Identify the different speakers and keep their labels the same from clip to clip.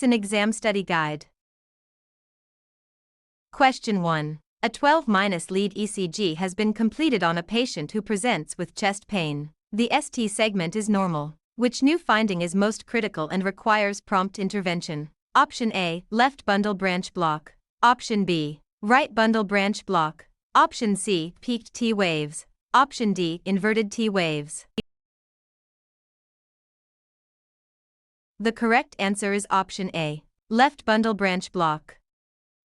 Speaker 1: CEN Exam Study Guide. Question 1. A 12-lead ECG has been completed on a patient who presents with chest pain. The ST segment is normal. Which new finding is most critical and requires prompt intervention? Option A, left bundle branch block. Option B, right bundle branch block. Option C, peaked T waves. Option D, inverted T waves. The correct answer is option A, left bundle branch block.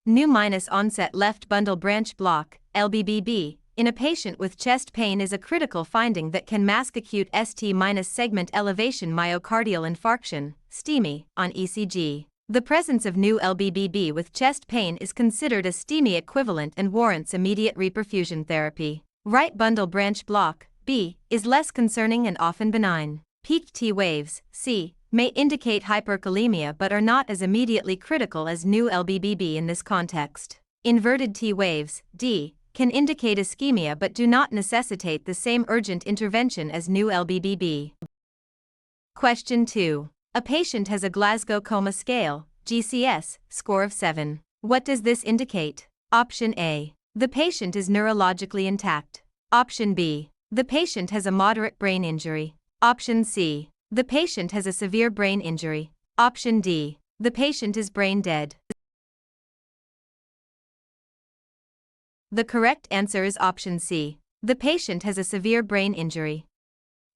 Speaker 1: New onset left bundle branch block, LBBB, in a patient with chest pain is a critical finding that can mask acute ST- segment elevation myocardial infarction, STEMI, on ECG. The presence of new LBBB with chest pain is considered a STEMI equivalent and warrants immediate reperfusion therapy. Right bundle branch block, B, is less concerning and often benign. Peaked T waves, C, may indicate hyperkalemia but are not as immediately critical as new LBBB in this context. Inverted T waves, D, can indicate ischemia but do not necessitate the same urgent intervention as new LBBB. Question 2. A patient has a Glasgow Coma Scale, GCS, score of 7. What does this indicate? Option A. The patient is neurologically intact. Option B. The patient has a moderate brain injury. Option C. The patient has a severe brain injury. Option D. The patient is brain dead. The correct answer is option C. The patient has a severe brain injury.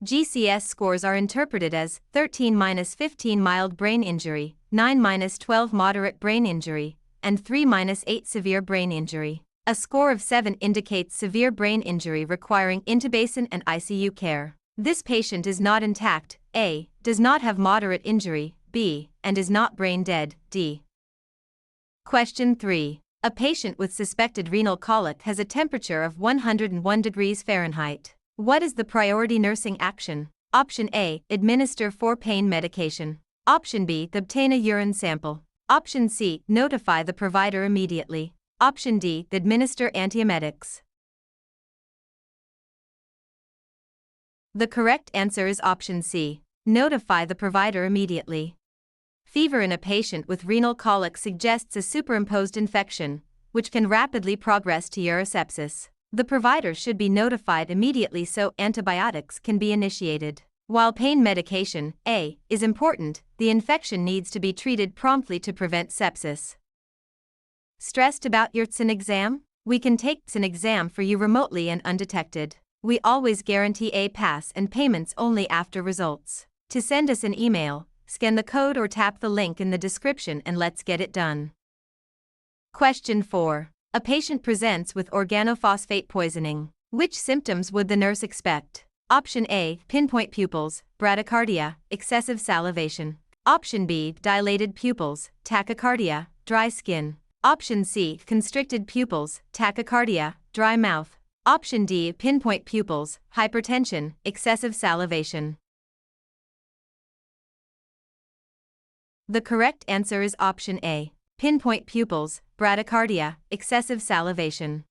Speaker 1: GCS scores are interpreted as 13-15 mild brain injury, 9-12 moderate brain injury, and 3-8 severe brain injury. A score of 7 indicates severe brain injury requiring intubation and ICU care. This patient is not intact, A, does not have moderate injury, B, and is not brain dead, D. Question 3. A patient with suspected renal colic has a temperature of 101 degrees Fahrenheit. What is the priority nursing action? Option A, administer for pain medication. Option B, obtain a urine sample. Option C, notify the provider immediately. Option D, administer antiemetics. The correct answer is option C, notify the provider immediately. Fever in a patient with renal colic suggests a superimposed infection, which can rapidly progress to urosepsis. The provider should be notified immediately so antibiotics can be initiated. While pain medication, A, is important, the infection needs to be treated promptly to prevent sepsis. Stressed about your CEN exam? We can take CEN exam for you remotely and undetected. We always guarantee a pass and payments only after results. To send us an email, scan the code or tap the link in the description and let's get it done. Question 4. A patient presents with organophosphate poisoning. Which symptoms would the nurse expect? Option A, pinpoint pupils, bradycardia, excessive salivation. Option B, dilated pupils, tachycardia, dry skin. Option C, constricted pupils, tachycardia, dry mouth. Option D, pinpoint pupils, hypertension, excessive salivation. The correct answer is option A, pinpoint pupils, bradycardia, excessive salivation.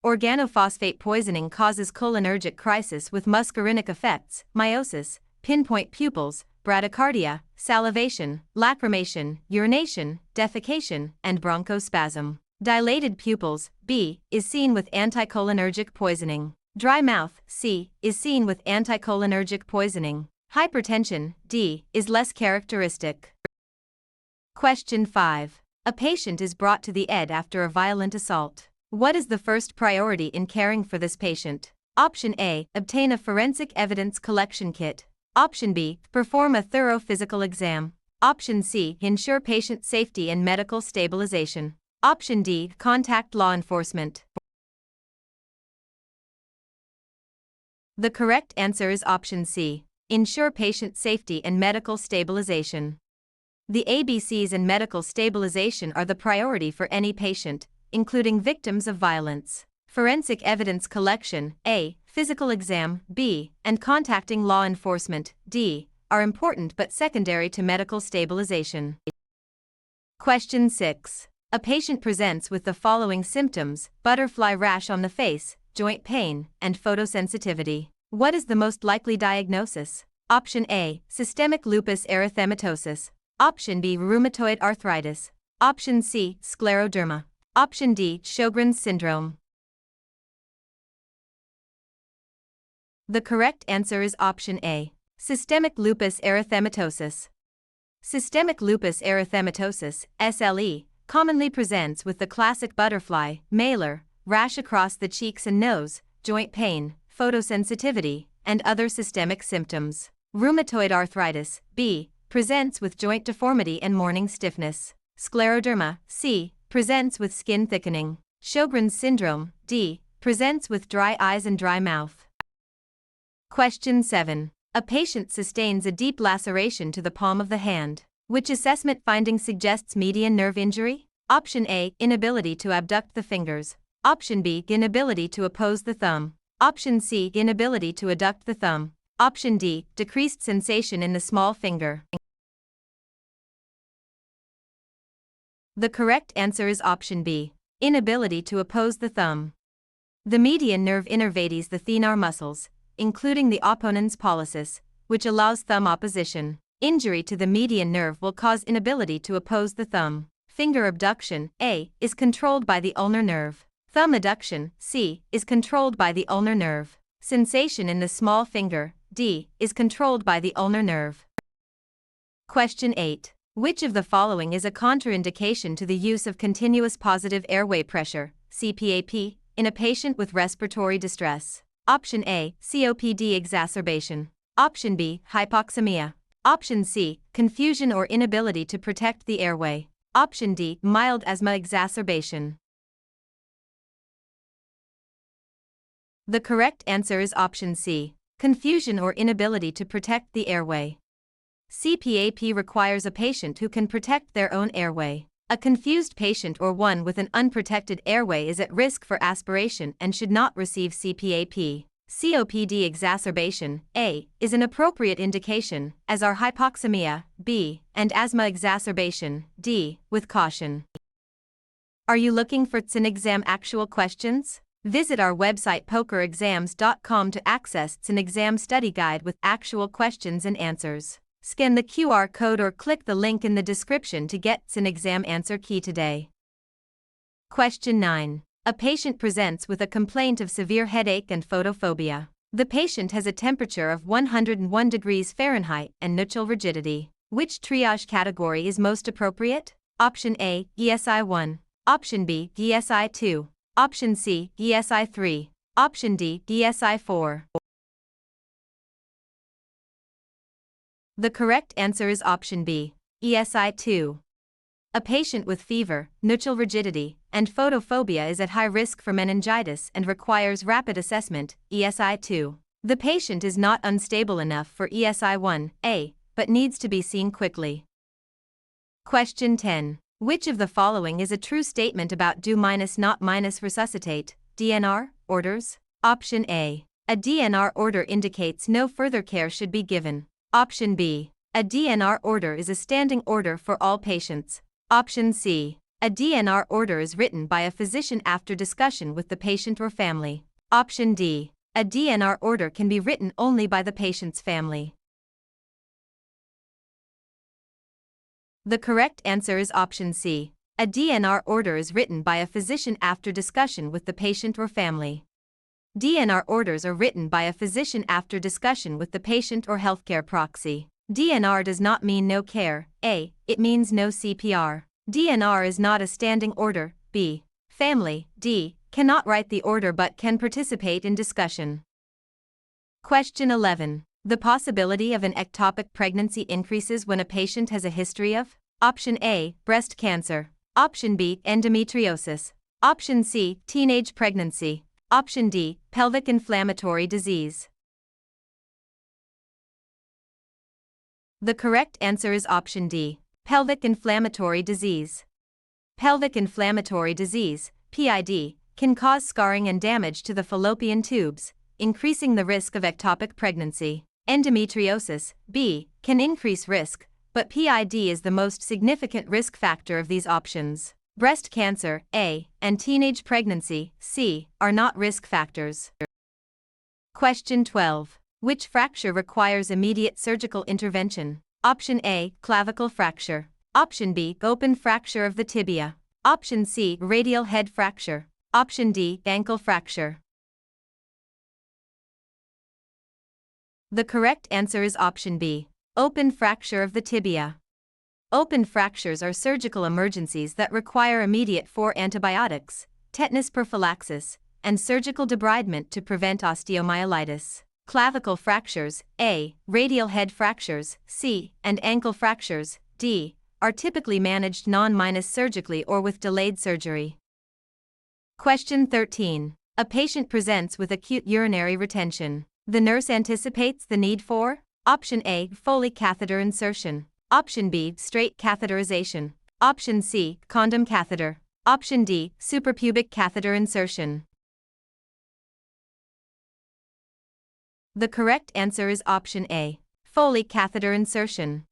Speaker 1: Organophosphate poisoning causes cholinergic crisis with muscarinic effects, meiosis, pinpoint pupils, bradycardia, salivation, lacrimation, urination, defecation, and bronchospasm. Dilated pupils, B, is seen with anticholinergic poisoning. Dry mouth, C, is seen with anticholinergic poisoning. Hypertension, D, is less characteristic. Question 5. A patient is brought to the ED after a violent assault. What is the first priority in caring for this patient? Option A, obtain a forensic evidence collection kit. Option B, perform a thorough physical exam. Option C, ensure patient safety and medical stabilization. Option D, contact law enforcement. The correct answer is option C, ensure patient safety and medical stabilization. The ABCs in medical stabilization are the priority for any patient, including victims of violence. Forensic evidence collection, A, physical exam, B, and contacting law enforcement, D, are important but secondary to medical stabilization. Question 6. A patient presents with the following symptoms: butterfly rash on the face, joint pain, and photosensitivity. What is the most likely diagnosis? Option A, systemic lupus erythematosus. Option B, rheumatoid arthritis. Option C, scleroderma. Option D, Sjogren's syndrome. The correct answer is option A, systemic lupus erythematosus. Systemic lupus erythematosus, SLE, commonly presents with the classic butterfly, malar, rash across the cheeks and nose, joint pain, photosensitivity, and other systemic symptoms. Rheumatoid arthritis, B, presents with joint deformity and morning stiffness. Scleroderma, C, presents with skin thickening. Sjogren's syndrome, D, presents with dry eyes and dry mouth. Question 7. A patient sustains a deep laceration to the palm of the hand. Which assessment finding suggests median nerve injury? Option A, inability to abduct the fingers. Option B, inability to oppose the thumb. Option C, inability to adduct the thumb. Option D, decreased sensation in the small finger. The correct answer is option B, inability to oppose the thumb. The median nerve innervates the thenar muscles, including the opponens pollicis, which allows thumb opposition. Injury to the median nerve will cause inability to oppose the thumb. Finger abduction, A, is controlled by the ulnar nerve. Thumb adduction, C, is controlled by the ulnar nerve. Sensation in the small finger, D, is controlled by the ulnar nerve. Question 8. Which of the following is a contraindication to the use of continuous positive airway pressure, CPAP, in a patient with respiratory distress? Option A, COPD exacerbation. Option B, hypoxemia. Option C, confusion or inability to protect the airway. Option D, mild asthma exacerbation. The correct answer is option C, confusion or inability to protect the airway. CPAP requires a patient who can protect their own airway. A confused patient or one with an unprotected airway is at risk for aspiration and should not receive CPAP. COPD exacerbation, A, is an appropriate indication, as are hypoxemia, B, and asthma exacerbation, D, with caution. Are you looking for CEN Exam actual questions? Visit our website pokerexams.com to access CEN Exam Study Guide with actual questions and answers. Scan the QR code or click the link in the description to get CEN Exam answer key today. Question 9. A patient presents with a complaint of severe headache and photophobia. The patient has a temperature of 101 degrees Fahrenheit and nuchal rigidity. Which triage category is most appropriate? Option A, ESI 1. Option B, ESI 2. Option C, ESI 3. Option D, ESI 4. The correct answer is option B, ESI 2. A patient with fever, nuchal rigidity, and photophobia is at high risk for meningitis and requires rapid assessment, ESI 2. The patient is not unstable enough for ESI 1A, but needs to be seen quickly. Question 10. Which of the following is a true statement about do not resuscitate, DNR, orders? Option A. A DNR order indicates no further care should be given. Option B. A DNR order is a standing order for all patients. Option C. A DNR order is written by a physician after discussion with the patient or family. Option D. A DNR order can be written only by the patient's family. The correct answer is option C. A DNR order is written by a physician after discussion with the patient or family. DNR orders are written by a physician after discussion with the patient or healthcare proxy. DNR does not mean no care, A, it means no CPR. DNR is not a standing order, B. Family, D, cannot write the order but can participate in discussion. Question 11. The possibility of an ectopic pregnancy increases when a patient has a history of? Option A, breast cancer. Option B, endometriosis. Option C, teenage pregnancy. Option D, pelvic inflammatory disease. The correct answer is option D, pelvic inflammatory disease. Pelvic inflammatory disease, PID, can cause scarring and damage to the fallopian tubes, increasing the risk of ectopic pregnancy. Endometriosis, B, can increase risk, but PID is the most significant risk factor of these options. Breast cancer, A, and teenage pregnancy, C, are not risk factors. Question 12. Which fracture requires immediate surgical intervention? Option A, clavicle fracture. Option B, open fracture of the tibia. Option C, radial head fracture. Option D, ankle fracture. The correct answer is option B, open fracture of the tibia. Open fractures are surgical emergencies that require immediate 4 antibiotics, tetanus prophylaxis, and surgical debridement to prevent osteomyelitis. Clavicle fractures, A, radial head fractures, C, and ankle fractures, D, are typically managed non-surgically or with delayed surgery. Question 13. A patient presents with acute urinary retention. The nurse anticipates the need for Option A, Foley catheter insertion. Option B, straight catheterization. Option C, condom catheter. Option D, suprapubic catheter insertion. The correct answer is option A, Foley catheter insertion.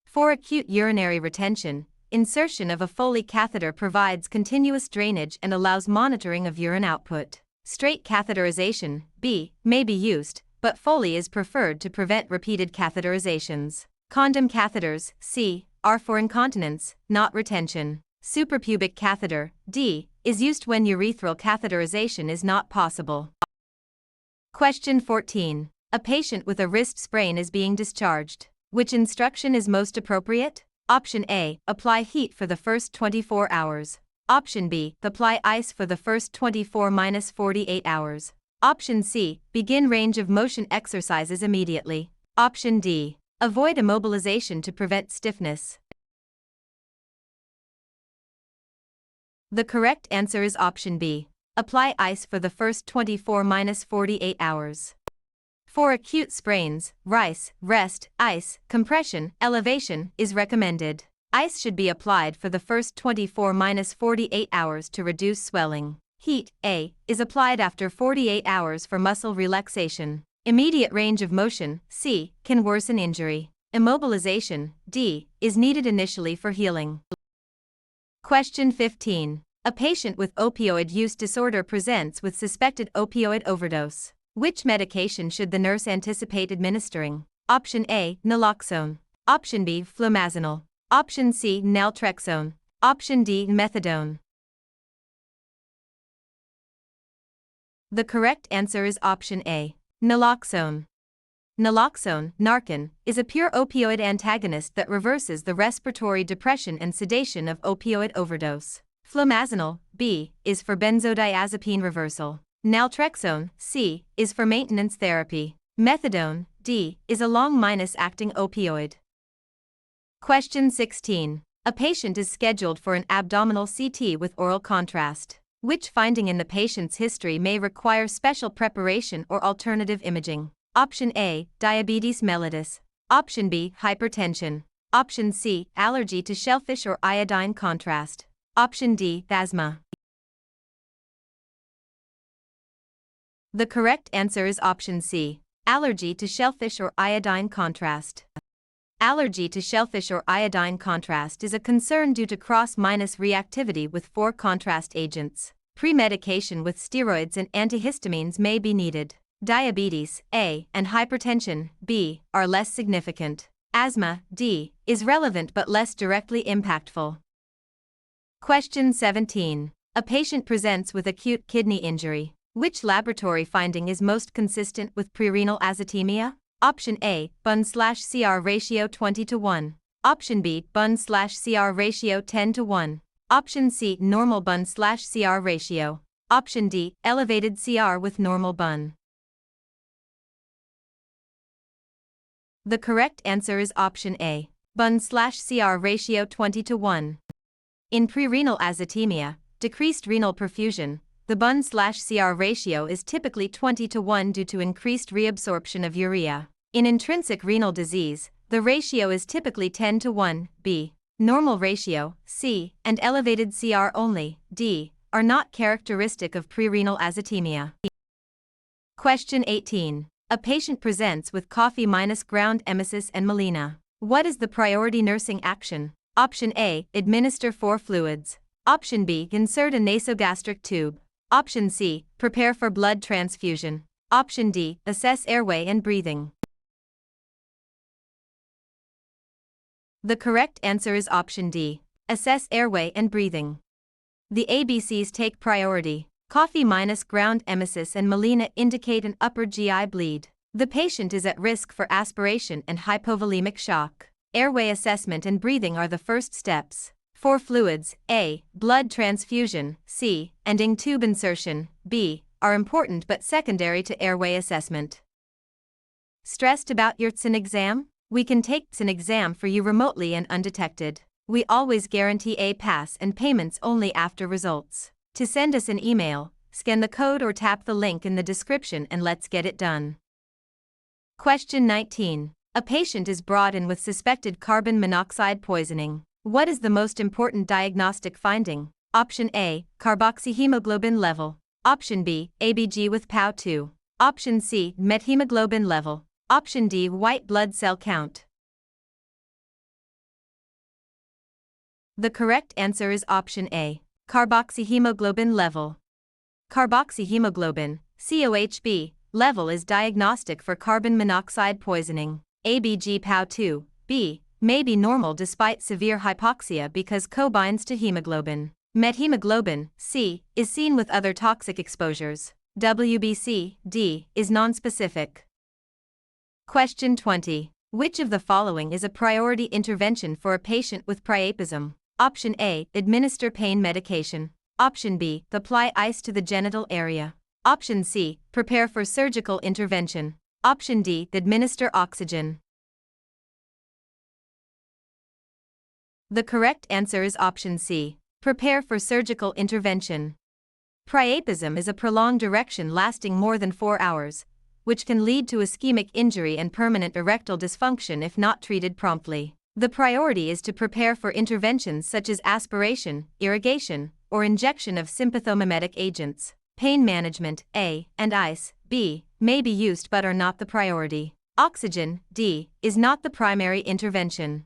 Speaker 1: For acute urinary retention, insertion of a Foley catheter provides continuous drainage and allows monitoring of urine output. Straight catheterization, B, may be used, but Foley is preferred to prevent repeated catheterizations. Condom catheters, C, are for incontinence, not retention. Suprapubic catheter, D, is used when urethral catheterization is not possible. Question 14. A patient with a wrist sprain is being discharged. Which instruction is most appropriate? Option A, apply heat for the first 24 hours. Option B, apply ice for the first 24-48 hours. Option C, begin range of motion exercises immediately. Option D, avoid immobilization to prevent stiffness. The correct answer is option B, apply ice for the first 24-48 hours. For acute sprains, rest, ice, compression, elevation is recommended. Ice should be applied for the first 24-48 hours to reduce swelling. Heat, A, is applied after 48 hours for muscle relaxation. Immediate range of motion, C, can worsen injury. Immobilization, D, is needed initially for healing. Question 15. A patient with opioid use disorder presents with suspected opioid overdose. Which medication should the nurse anticipate administering? Option A, naloxone. Option B, flumazenol. Option C, naltrexone. Option D, methadone. The correct answer is option A, naloxone. Naloxone, Narcan, is a pure opioid antagonist that reverses the respiratory depression and sedation of opioid overdose. Flumazenol, B, is for benzodiazepine reversal. Naltrexone, C, is for maintenance therapy. Methadone, D, is a long-acting opioid. Question 16. A patient is scheduled for an abdominal CT with oral contrast. Which finding in the patient's history may require special preparation or alternative imaging? Option A, diabetes mellitus. Option B, hypertension. Option C, allergy to shellfish or iodine contrast. Option D, asthma. The correct answer is option C, allergy to shellfish or iodine contrast. Allergy to shellfish or iodine contrast is a concern due to cross-reactivity with 4 contrast agents. Pre-medication with steroids and antihistamines may be needed. Diabetes, A, and hypertension, B, are less significant. Asthma, D, is relevant but less directly impactful. Question 17. A patient presents with acute kidney injury. Which laboratory finding is most consistent with prerenal azotemia? Option A, Bun/CR ratio 20:1. Option B, Bun/CR ratio 10:1. Option C, normal Bun/CR ratio. Option D, elevated CR with normal Bun. The correct answer is option A, Bun/CR ratio 20:1. In prerenal azotemia, decreased renal perfusion, the Bun/CR ratio is typically 20:1 due to increased reabsorption of urea. In intrinsic renal disease, the ratio is typically 10:1, B. Normal ratio, C, and elevated CR only, D, are not characteristic of prerenal azotemia. Question 18. A patient presents with coffee minus ground emesis and melena. What is the priority nursing action? Option A, administer 4 fluids. Option B, insert a nasogastric tube. Option C, prepare for blood transfusion. Option D, assess airway and breathing. The correct answer is option D. Assess airway and breathing. The ABCs take priority. Coffee minus ground emesis and melena indicate an upper GI bleed. The patient is at risk for aspiration and hypovolemic shock. Airway assessment and breathing are the first steps. For fluids, A, blood transfusion, C, and ing tube insertion, B, are important but secondary to airway assessment. Stressed about your CEN exam? We can take CEN exam for you remotely and undetected. We always guarantee a pass and payments only after results. To send us an email, scan the code or tap the link in the description and let's get it done. Question 19. A patient is brought in with suspected carbon monoxide poisoning. What is the most important diagnostic finding? Option A, carboxyhemoglobin level. Option B, ABG with POW2. Option C, methemoglobin level. Option D, white blood cell count. The correct answer is option A, carboxyhemoglobin level. Carboxyhemoglobin, COHB, level is diagnostic for carbon monoxide poisoning. ABG POW2, B, may be normal despite severe hypoxia because co-binds to hemoglobin. Methemoglobin, C, is seen with other toxic exposures. WBC, D, is nonspecific. Question 20. Which of the following is a priority intervention for a patient with priapism? Option A, administer pain medication. Option B, apply ice to the genital area. Option C, prepare for surgical intervention. Option D, administer oxygen. The correct answer is option C, prepare for surgical intervention. Priapism is a prolonged erection lasting more than 4 hours, which can lead to ischemic injury and permanent erectile dysfunction if not treated promptly. The priority is to prepare for interventions such as aspiration, irrigation, or injection of sympathomimetic agents. Pain management, A, and ice, B, may be used but are not the priority. Oxygen, D, is not the primary intervention.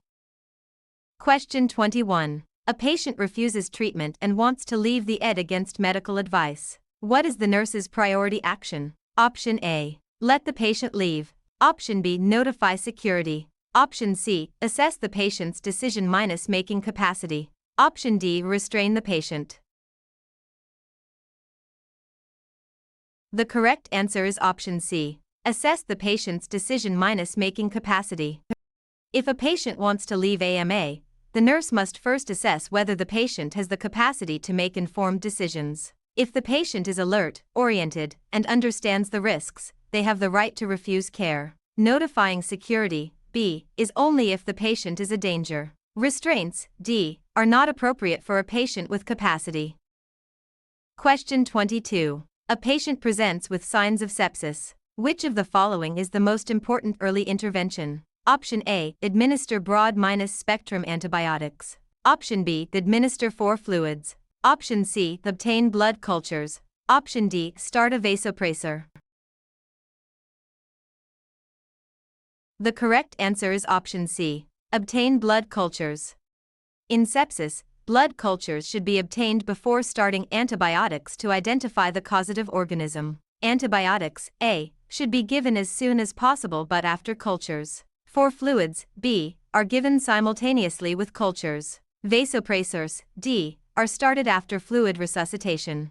Speaker 1: Question 21. A patient refuses treatment and wants to leave the ED against medical advice. What is the nurse's priority action? Option A, let the patient leave. Option B, notify security. Option C, assess the patient's decision-making capacity. Option D, restrain the patient. The correct answer is option C, assess the patient's decision-making capacity. If a patient wants to leave AMA, the nurse must first assess whether the patient has the capacity to make informed decisions. If the patient is alert, oriented, and understands the risks, they have the right to refuse care. Notifying security, B, is only if the patient is a danger. Restraints, D, are not appropriate for a patient with capacity. Question 22. A patient presents with signs of sepsis. Which of the following is the most important early intervention? Option A, administer broad-spectrum antibiotics. Option B, administer 4 fluids. Option C, obtain blood cultures. Option D, start a vasopressor. The correct answer is option C, obtain blood cultures. In sepsis, blood cultures should be obtained before starting antibiotics to identify the causative organism. Antibiotics, A, should be given as soon as possible but after cultures. For fluids, B, are given simultaneously with cultures. Vasopressors, D, are started after fluid resuscitation.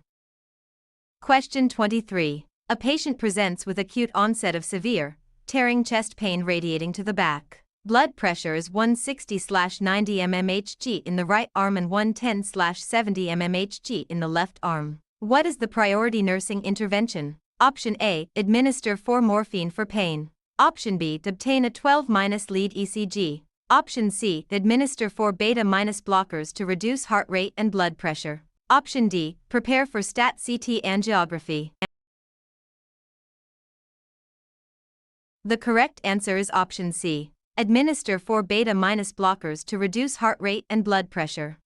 Speaker 1: Question 23. A patient presents with acute onset of severe, tearing chest pain radiating to the back. Blood pressure is 160/90 mmHg in the right arm and 110/70 mmHg in the left arm. What is the priority nursing intervention? Option A, administer 4 morphine for pain. Option B, obtain a 12-lead ECG. Option C, administer 4 beta- blockers to reduce heart rate and blood pressure. Option D, prepare for stat CT angiography. The correct answer is option C, administer 4 beta- blockers to reduce heart rate and blood pressure.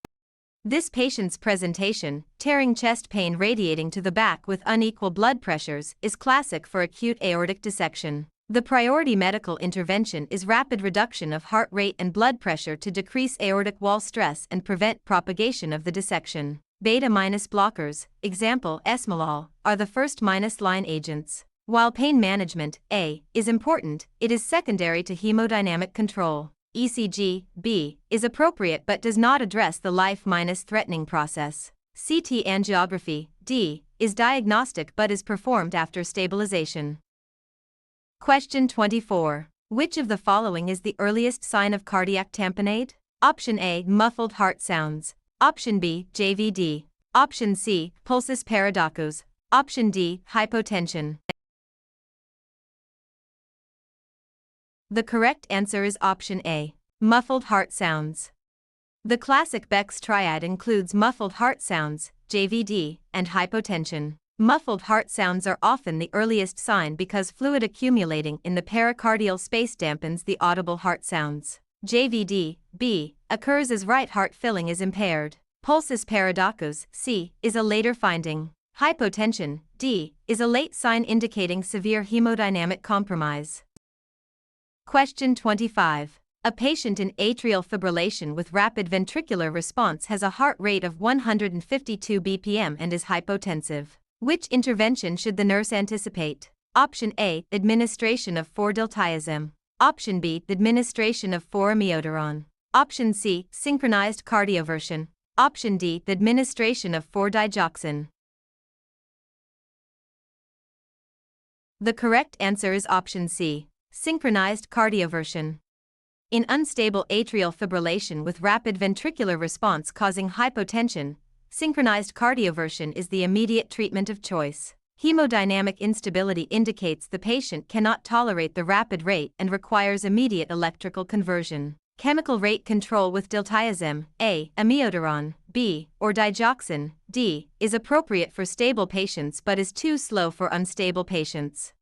Speaker 1: This patient's presentation, tearing chest pain radiating to the back with unequal blood pressures, is classic for acute aortic dissection. The priority medical intervention is rapid reduction of heart rate and blood pressure to decrease aortic wall stress and prevent propagation of the dissection. Beta- blockers, example esmolol, are the first line agents. While pain management, A, is important, it is secondary to hemodynamic control. ECG, B, is appropriate but does not address the life-threatening process. CT angiography, D, is diagnostic but is performed after stabilization. Question 24. Which of the following is the earliest sign of cardiac tamponade? Option A, muffled heart sounds. Option B, JVD. Option C, pulsus paradoxus. Option D, hypotension. The correct answer is option A, muffled heart sounds. The classic Beck's triad includes muffled heart sounds, JVD, and hypotension. Muffled heart sounds are often the earliest sign because fluid accumulating in the pericardial space dampens the audible heart sounds. JVD, B, occurs as right heart filling is impaired. Pulsus paradoxus, C, is a later finding. Hypotension, D, is a late sign indicating severe hemodynamic compromise. Question 25. A patient in atrial fibrillation with rapid ventricular response has a heart rate of 152 bpm and is hypotensive. Which intervention should the nurse anticipate? Option A, administration of 4-diltiazem. Option B, administration of 4-amiodarone. Option C, synchronized cardioversion. Option D, administration of 4-digoxin. The correct answer is option C, synchronized cardioversion. In unstable atrial fibrillation with rapid ventricular response causing hypotension, synchronized cardioversion is the immediate treatment of choice. Hemodynamic instability indicates the patient cannot tolerate the rapid rate and requires immediate electrical conversion. Chemical rate control with diltiazem, A, amiodarone, B, or digoxin, D, is appropriate for stable patients but is too slow for unstable patients.